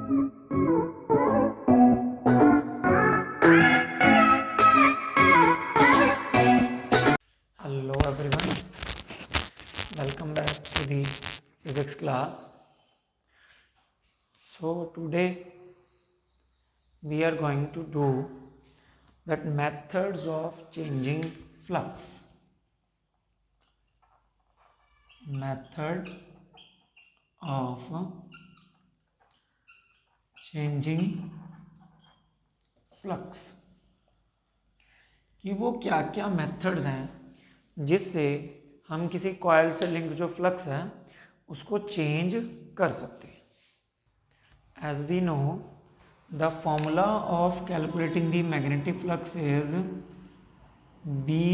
Hello everyone, welcome back to the physics class. So today we are going to do that methods of changing flux. Method of changing flux कि वो क्या क्या methods हैं जिससे हम किसी coil से लिंक्ड जो फ्लक्स है उसको चेंज कर सकते हैं. As we know the formula of calculating the magnetic flux is B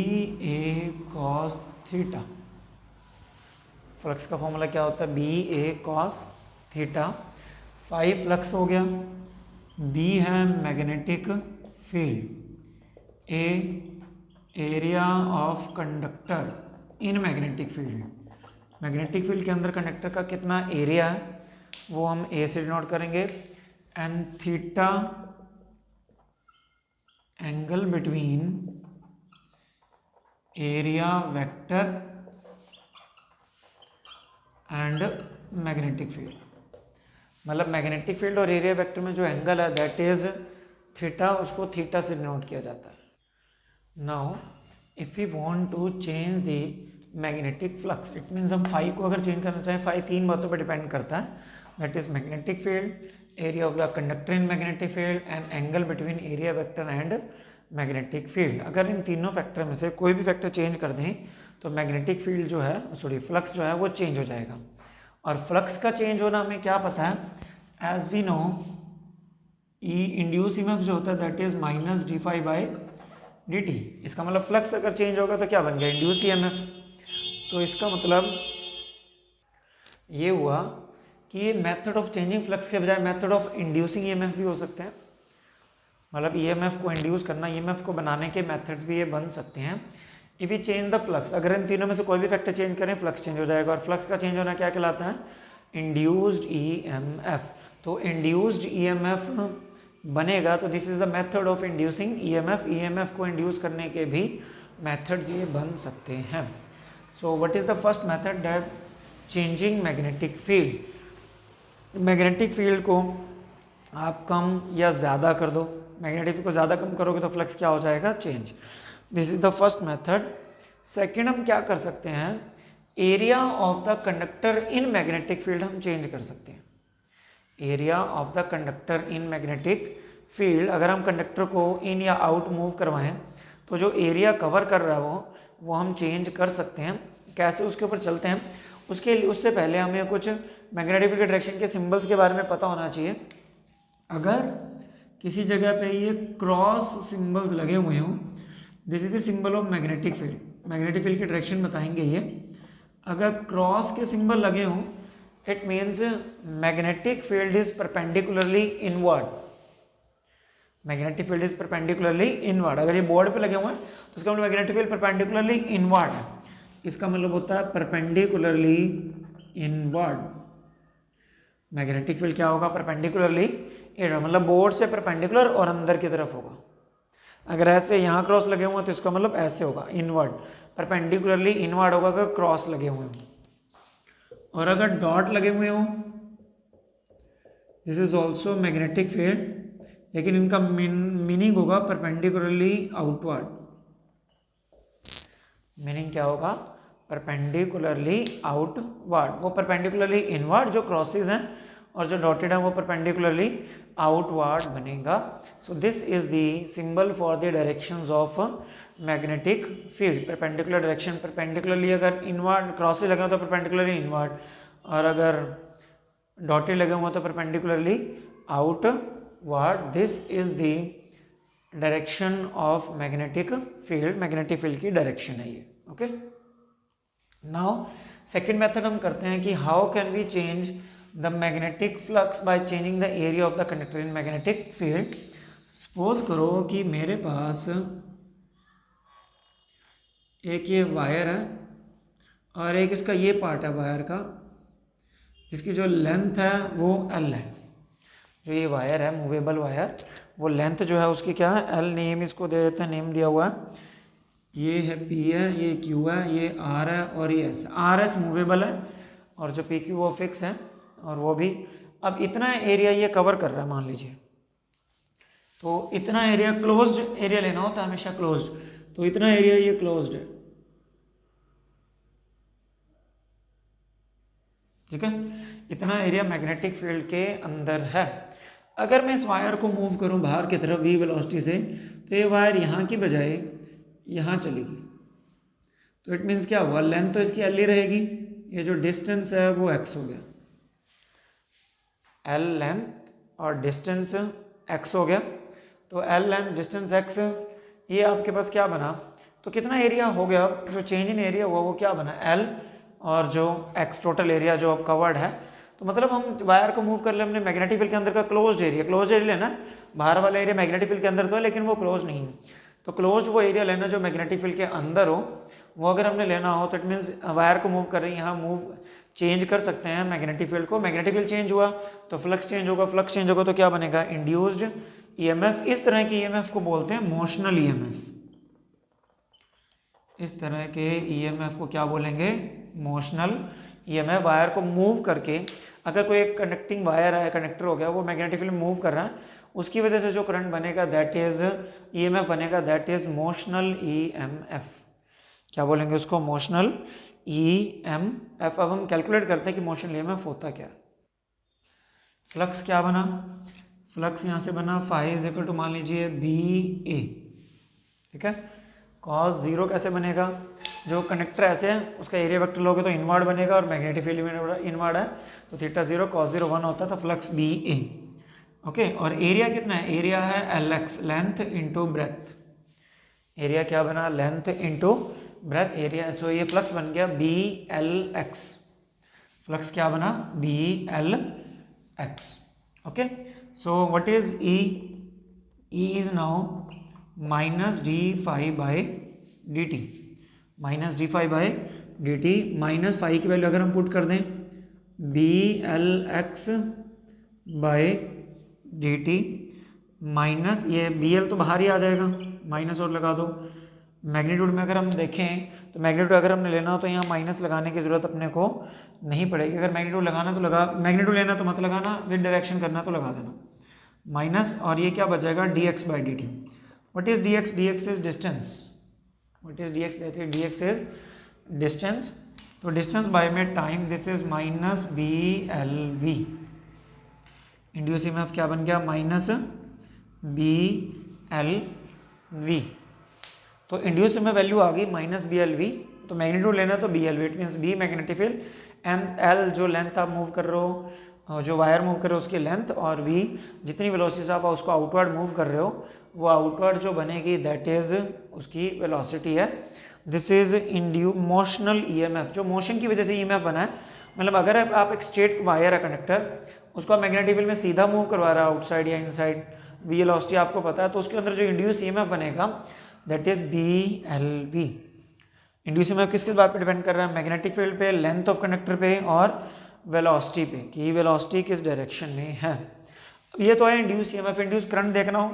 A cos theta. Flux का फॉर्मूला क्या होता है? B A cos theta. Phi flux हो गया, बी है magnetic field, A area of conductor in magnetic field. Magnetic field के अंदर conductor का कितना एरिया है वो हम ए से डिनोट करेंगे. And theta angle between area vector and magnetic field. मतलब मैग्नेटिक फील्ड और एरिया वेक्टर में जो एंगल है दैट इज थीटा, उसको थीटा से डिनोट किया जाता है. Now if we want to change the magnetic flux, it means हम फाई को अगर चेंज करना चाहें, फाई तीन बातों पर डिपेंड करता है. That is magnetic field, area of the conductor in magnetic field and angle between area vector and magnetic field. अगर इन तीनों फैक्टर में से कोई भी फैक्टर चेंज कर दें तो मैग्नेटिक फील्ड जो है, सॉरी फ्लक्स जो है वो चेंज हो जाएगा. और फ्लक्स का चेंज होना हमें क्या पता है? As we know E induced EMF जो होता है that is minus D phi by D T. इसका मतलब फ्लक्स अगर चेंज होगा तो क्या बन गया? Induce EMF. तो इसका मतलब ये हुआ कि मेथड ऑफ चेंजिंग फ्लक्स के बजाय मेथड ऑफ इंड्यूसिंग ईएमएफ भी हो सकते हैं. मतलब ईएमएफ को इंड्यूस करना, ईएमएफ को बनाने के मेथड्स भी ये बन सकते हैं. If you change the flux, अगर इन तीनों में से कोई भी फैक्टर चेंज करें फ्लक्स चेंज हो जाएगा. और फ्लक्स का चेंज होना क्या कहलाता है? Induced EMF. तो इंड्यूस्ड ईएमएफ बनेगा तो this is the method of inducing EMF. EMF को इंड्यूस करने के भी मेथड्स ये बन सकते हैं. सो what is the first method? That changing magnetic field. Magnetic field को आप कम या ज़्यादा कर दो. मैग्नेटिक फील्ड को ज़्यादा कम करोगे तो फ्लक्स क्या हो जाएगा? Change. This is the first method. Second हम क्या कर सकते हैं? Area of the conductor in magnetic field हम चेंज कर सकते हैं. Area of the conductor in magnetic field, अगर हम कंडक्टर को इन या आउट मूव करवाएं तो जो एरिया कवर कर रहा है वो हम चेंज कर सकते हैं. कैसे, उसके ऊपर चलते हैं. उससे पहले हमें कुछ मैग्नेटिक फील्ड के डायरेक्शन के सिंबल्स के बारे में पता होना चाहिए. अगर किसी जगह पे ये क्रॉस सिंबल्स लगे हुए हों, this is the symbol of magnetic field. Magnetic field की डायरेक्शन बताएंगे ये. अगर क्रॉस के सिंबल लगे हों it means magnetic field is perpendicularly inward. Magnetic field is perpendicularly inward. अगर ये बोर्ड पे लगे हुए हैं तो इसका मतलब मैग्नेटिक फील्ड परपेंडिकुलरली इनवर्ड है. इसका मतलब होता है परपेंडिकुलरली इनवर्ड. मैग्नेटिक फील्ड क्या होगा? परपेंडिकुलरली इनवर्ड, मतलब बोर्ड से परपेंडिकुलर और अंदर की तरफ होगा. अगर ऐसे यहाँ क्रॉस लगे हुए हैं तो इसका मतलब ऐसे होगा, इनवर्ड. परपेंडिकुलरली इनवर्ड होगा अगर क्रॉस लगे हुए हों. और अगर डॉट लगे हुए हों this is also magnetic field, लेकिन इनका मीनिंग होगा परपेंडिकुलरली आउटवर्ड. मीनिंग क्या होगा? Perpendicularly outward. वो परपेंडिकुलरली इनवर्ड जो क्रॉसेस हैं और जो डॉटेड है वो परपेंडिकुलरली आउटवर्ड बनेगा. So this is the symbol for the directions of magnetic field. Perpendicular direction, perpendicularly अगर इनवर्ड क्रॉसेस लगे हो तो परपेंडिकुलरली इनवर्ड, और अगर डॉटेड लगे हुए तो perpendicularly outward. This is the direction of magnetic field. Magnetic field की डायरेक्शन है ये. ओके. नाउ सेकेंड मेथड हम करते हैं कि how can we change the magnetic flux by changing the area of the conductor in magnetic field. Suppose करो कि मेरे पास एक ये वायर है और एक इसका ये पार्ट है वायर का जिसकी जो लेंथ है वो L है. जो ये वायर है मूवेबल वायर, वो लेंथ जो है उसकी क्या है एल, नेम इसको दे देते हैं, नेम दिया हुआ है, ये है पी है, ये क्यू है, ये आर है और ये एस। आर एस मूवेबल है और जो पी क्यू वो फिक्स है और वो भी। अब इतना एरिया ये कवर कर रहा है मान लीजिए, तो इतना एरिया क्लोज्ड एरिया लेना होता है हमेशा क्लोज्ड, तो इतना एरिया ये क्लोज्ड है, ठीक है, इतना एरिया मैग्नेटिक फील्ड के अंदर है। अगर मैं इस वायर को मूव करूं बाहर की तरफ v वेलोसिटी से, तो ये वायर यहाँ की बजाय यहाँ चलेगी, तो इट मीन्स क्या हुआ, लेंथ तो इसकी एल ही रहेगी, ये जो डिस्टेंस है वो x हो गया, एल लेंथ और डिस्टेंस x हो गया, तो एल लेंथ डिस्टेंस x, ये आपके पास क्या बना, तो कितना एरिया हो गया, जो चेंज इन एरिया हुआ वो क्या बना एल और जो x टोटल एरिया जो अब कवर्ड है। तो मतलब हम वायर को मूव कर ले हमने मैग्नेटिक फील्ड के अंदर का क्लोज्ड एरिया लेना, बाहर वाला एरिया मैग्नेटिक फील्ड के अंदर तो है लेकिन वो क्लोज नहीं है, तो क्लोज्ड वो एरिया लेना जो मैग्नेटिक फील्ड के अंदर हो, वो अगर हमने लेना हो तो इट मीन्स वायर को मूव कर रहे हैं, यहाँ मूव चेंज कर सकते हैं मैग्नेटिक फील्ड को, मैग्नेटिक फील्ड चेंज हुआ तो फ्लक्स चेंज होगा, फ्लक्स चेंज होगा तो क्या बनेगा इंड्यूस्ड ईएमएफ। इस तरह की ईएमएफ को बोलते हैं मोशनल ईएमएफ, इस तरह के ईएमएफ को क्या बोलेंगे मोशनल ईएमएफ। वायर को मूव करके, अगर कोई एक कंडक्टिंग वायर है, कंडक्टर हो गया, वो मैग्नेटिक फील्ड मूव कर रहा है, उसकी वजह से जो करंट बनेगा दैट इज ईएमएफ बनेगा, दैट इज मोशनल ईएमएफ। क्या बोलेंगे उसको मोशनल ईएमएफ। अब हम कैलकुलेट करते हैं कि मोशनल ईएमएफ होता क्या। फ्लक्स क्या बना, फ्लक्स यहाँ से बना फाई इज इक्वल टू मान लीजिए बी ए, ठीक है। कॉस जीरो कैसे बनेगा, जो कंडक्टर ऐसे है उसका एरिया वेक्टर लोगे तो इनवर्ड बनेगा और मैग्नेटिक फील्ड इनवर्ड है, तो थीटा जीरो कॉस जीरो 1 होता है, तो फ्लक्स बी ए, ओके। और एरिया कितना है, एरिया है L x, length into breadth, area क्या बना लेंथ इंटू ब्रेथ एरिया, सो ये फ्लक्स बन गया बी एल एक्स, फ्लक्स क्या बना B L X, okay. So what is E, E is now minus D five by D T, minus D five by D T, minus five की value अगर हम put कर दें B L X by D T, minus ये B L तो बाहर ही आ जाएगा, minus और लगा दो। मैग्नीट्यूड में अगर हम देखें तो मैग्नीट्यूड अगर हमने लेना हो तो यहाँ माइनस लगाने की जरूरत अपने को नहीं पड़ेगी, अगर मैग्नीट्यूड लगाना तो लगा, मैग्नीट्यूड लेना तो मत लगाना, विद डायरेक्शन करना तो लगा देना माइनस, और ये क्या बचेगा d x by D t. What is d x, d x is distance, what is d x, d x is distance, तो डिस्टेंस बाय में time, this is minus B L V, induce EMF क्या बन गया minus B L V, तो induce में value आ गई minus B L V, तो मैग्नीट्यूड लेना तो B L V, it means B magnetic field and L जो लेंथ आप मूव कर रहे हो, जो वायर मूव कर रहे हो उसकी लेंथ, और वी जितनी वेलोसिटी से आप उसको आउटवर्ड मूव कर रहे हो वो आउटवर्ड जो बनेगी दैट इज उसकी वेलोसिटी है। दिस इज इंड्यू मोशनल ईएमएफ, जो मोशन की वजह से ईएमएफ बना है, मतलब अगर आप एक स्ट्रेट वायर है कंडक्टर, उसको आप मैग्नेटिक फील्ड में सीधा मूव करवा रहा है आउटसाइड या इनसाइड, वी वेलोसिटी आपको पता है, तो उसके अंदर जो इंड्यूस ईएमएफ बनेगा that is B L V. Induce EMF किसके बात पे डिपेंड कर रहा है, मैग्नेटिक फील्ड पे, लेंथ ऑफ कंडक्टर पे और वेलोसिटी पे, कि वेलोसिटी किस डायरेक्शन में है। ये तो है इंड्यूस ईएमएफ। इंड्यूस करंट देखना हो,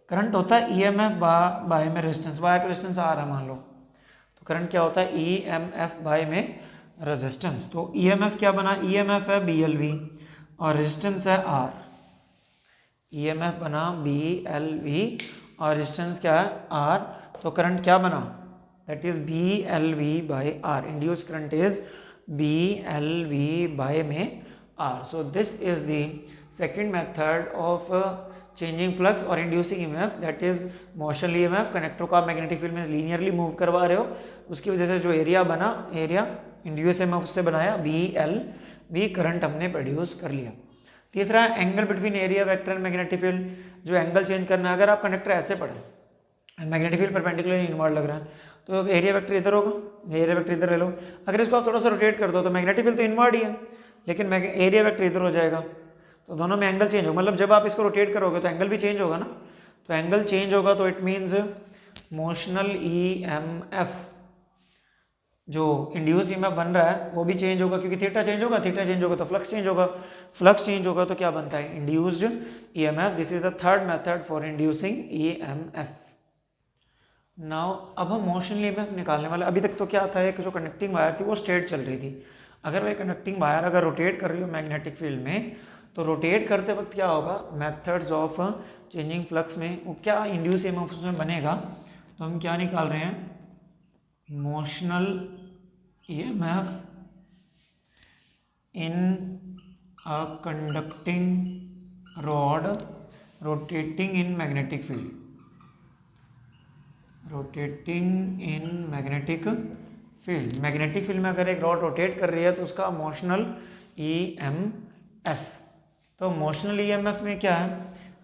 करंट होता है ईएमएफ बाय में रेजिस्टेंस, वायर का रेजिस्टेंस आ रहा है मान लो, तो करंट क्या होता है ईएमएफ बाय में रेजिस्टेंस, तो ईएमएफ क्या बना, ईएमएफ है बी एल वी और रेजिस्टेंस है आर, ईएमएफ बना बी एल वी और रेजिस्टेंस क्या है आर, तो करंट क्या बना that is B L V by R, induce current is B L V by में R. So this is the second method of changing flux और inducing EMF, that is motional EMF. Conductor को आप magnetic field में linearly move करवा रहे हो, उसकी वजह से जो एरिया बना, एरिया इंड्यूस ईएमएफ से बनाया बी एल वी, करंट हमने प्रोड्यूस कर लिया। तीसरा angle between area vector and magnetic field, जो एंगल चेंज करना है, अगर आप कंडक्टर ऐसे पढ़े मैग्नेटिक फील्ड परपेंडिकुलर इनवर्ड लग रहा है, तो एरिया वेक्टर इधर होगा, एरिया वेक्टर इधर ले लो, अगर इसको आप थोड़ा सा रोटेट कर दो तो मैग्नेटिक फील्ड तो इनवर्ड ही है, लेकिन एरिया वेक्टर इधर हो जाएगा, तो दोनों में एंगल चेंज होगा, मतलब जब आप इसको रोटेट करोगे तो एंगल भी चेंज होगा ना, तो एंगल चेंज होगा तो इट मीन्स मोशनल ईएमएफ जो इंड्यूस ईएमएफ बन रहा है वो भी चेंज होगा, क्योंकि थीटा चेंज होगा, थीटा चेंज होगा तो फ्लक्स चेंज होगा, फ्लक्स चेंज होगा तो क्या बनता है, induced EMF. This is the third method for inducing EMF. Now अब हम मोशन ईएमएफ निकालने वाले। अभी तक तो क्या था, एक जो कंडक्टिंग वायर थी वो स्ट्रेट चल रही थी। अगर वह कंडक्टिंग वायर अगर रोटेट कर रही हो मैग्नेटिक फील्ड में, तो रोटेट करते वक्त क्या होगा, मेथड्स ऑफ चेंजिंग फ्लक्स में वो क्या इंड्यूस ईएमएफ उसमें बनेगा। तो हम क्या निकाल रहे हैं, motional EMF in a conducting rod rotating in magnetic field, rotating in magnetic field. Magnetic field में अगर एक रॉड रोटेट कर रही है तो उसका मोशनल ईएमएफ। तो मोशनल ईएमएफ में क्या है,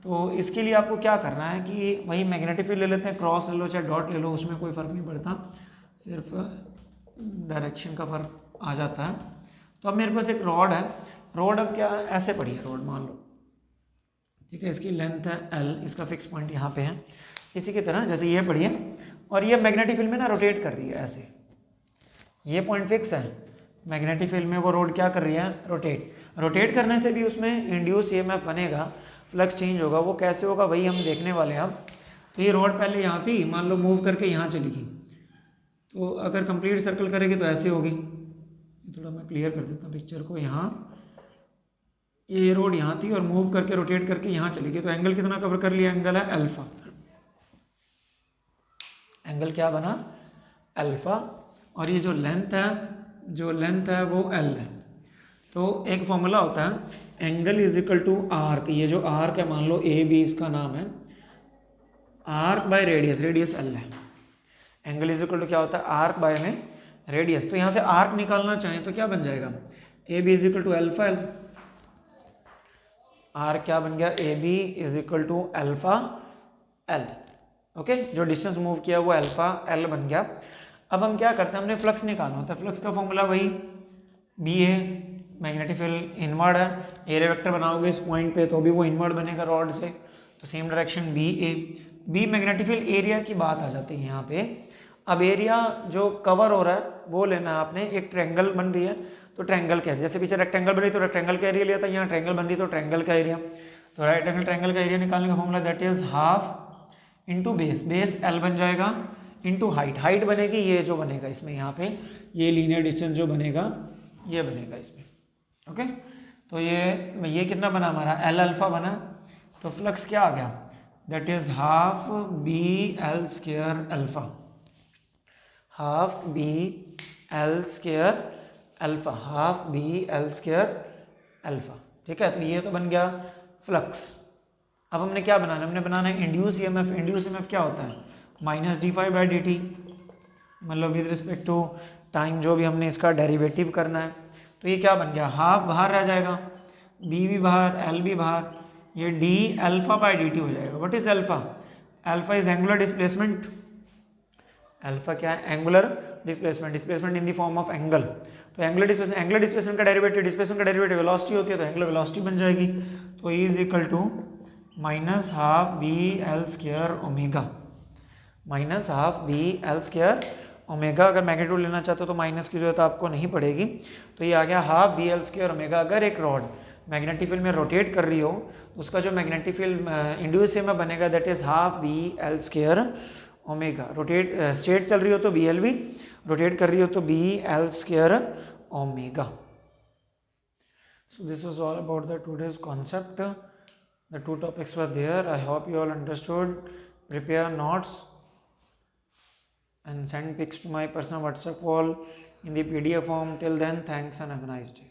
तो इसके लिए आपको क्या करना है कि वही मैग्नेटिक फील्ड ले लेते हैं, क्रॉस ले लो चाहे डॉट ले लो, उसमें कोई फ़र्क नहीं पड़ता, सिर्फ डायरेक्शन का फ़र्क आ जाता है। तो अब मेरे पास एक रॉड है, रॉड अब क्या ऐसे पड़ी है रॉड मान लो, ठीक है, इसकी लेंथ है L, इसका फिक्स पॉइंट यहाँ पे है, इसी की तरह जैसे ये पड़ी है और ये मैग्नेटिक फील्ड में ना रोटेट कर रही है ऐसे, ये पॉइंट फिक्स है, मैग्नेटिक फील्ड में वो रोड क्या कर रही है, रोटेट करने से भी उसमें इंड्यूस ईएमएफ बनेगा, फ्लक्स चेंज होगा। वो कैसे होगा वही हम देखने वाले हैं अब। तो ये रोड पहले यहाँ थी, मान लो मूव करके यहाँ चली गई, तो अगर कंप्लीट सर्कल करेगी तो ऐसे होगी। थोड़ा मैं क्लियर कर देता हूँ पिक्चर को। यहाँ ये रोड यहाँ थी और मूव करके रोटेट करके यहाँ चली गई, तो एंगल कितना कवर कर लिया, एंगल है अल्फा, एंगल क्या बना, अल्फा। और ये जो लेंथ है वो L है। तो एक फॉर्मूला होता है angle is equal to arc, ये जो आर्क है मान लो AB इसका नाम है, arc by radius, radius L है, एंगल इज इक्वल टू क्या होता है, आर्क बाय में रेडियस। तो यहाँ से आर्क निकालना चाहें तो क्या बन जाएगा, AB is equal to alpha L, arc क्या बन गया, AB is equal to alpha L, okay, जो डिस्टेंस मूव किया वो अल्फा L बन गया। अब हम क्या करते हैं, हमने फ्लक्स निकालना होता है, फ्लक्स का फॉर्मूला वही B है, मैग्नेटिक फील्ड इनवर्ड है, एरिया वेक्टर बनाओगे इस पॉइंट पे तो भी वो इनवर्ड बनेगा रॉड से, तो same direction BA। Magnetic field area की बात आ जाती है यहाँ पे। अब एरिया जो कवर हो रहा है वो लेना है आपने, एक ट्रायंगल बन रही है तो ट्रायंगल का, जैसे पीछे रेक्टेंगल बन रही तो रेक्टेंगल का एरिया लिया था, यहाँ ट्रायंगल बन रही तो ट्रायंगल का एरिया। तो राइट एंगल ट्रायंगल का एरिया निकालने का formula that is half into base, base L बन जाएगा इंटू हाइट, हाइट बनेगी ये जो बनेगा इसमें, यहाँ पे ये लीनियर डिस्टेंस जो बनेगा ये बनेगा इसमें, ओके। तो ये कितना बना हमारा, L अल्फा बना, तो फ्लक्स क्या आ गया, that is half BL square alpha, half BL square alpha, half BL square alpha, ठीक है। तो ये तो बन गया फ्लक्स। अब हमने क्या बनाना है, हमने बनाना है इंड्यूस ईएमएफ। इंड्यूस ईएमएफ क्या होता है, माइनस d∅/dt, मतलब विद रिस्पेक्ट टू टाइम जो भी हमने इसका डेरिवेटिव करना है। तो ये क्या बन गया, हाफ बाहर रह जाएगा, B भी बाहर, L भी बाहर, ये d α/dt हो जाएगा। What is alpha, alpha is angular displacement, alpha क्या है, angular displacement, displacement in the form of angle. तो एंगुलर डिस्प्लेसमेंट का डेरिवेटिव, डिस्प्लेसमेंट का डेरिवेटिव वेलोसिटी होती है, तो एंगुलर वेलोसिटी बन जाएगी। तो E is equal to minus half BL square omega, minus half BL square omega. अगर मैग्नीट्यूड लेना चाहते हो तो माइनस की जरूरत आपको नहीं पड़ेगी। तो ये आ गया हाफ BL स्क्वायर ओमेगा। अगर एक रॉड मैग्नेटिक फील्ड में रोटेट कर रही हो, उसका जो मैग्नेटिक फील्ड इंड्यूस में बनेगा that is half BL square omega. Rotate straight चल रही हो तो BL भी, रोटेट कर रही हो तो BL square omega. So this was all about the today's concept. The two topics were there. I hope you all understood. Prepare notes and send pics to my personal WhatsApp wall in the PDF form. Till then, thanks and have a nice day.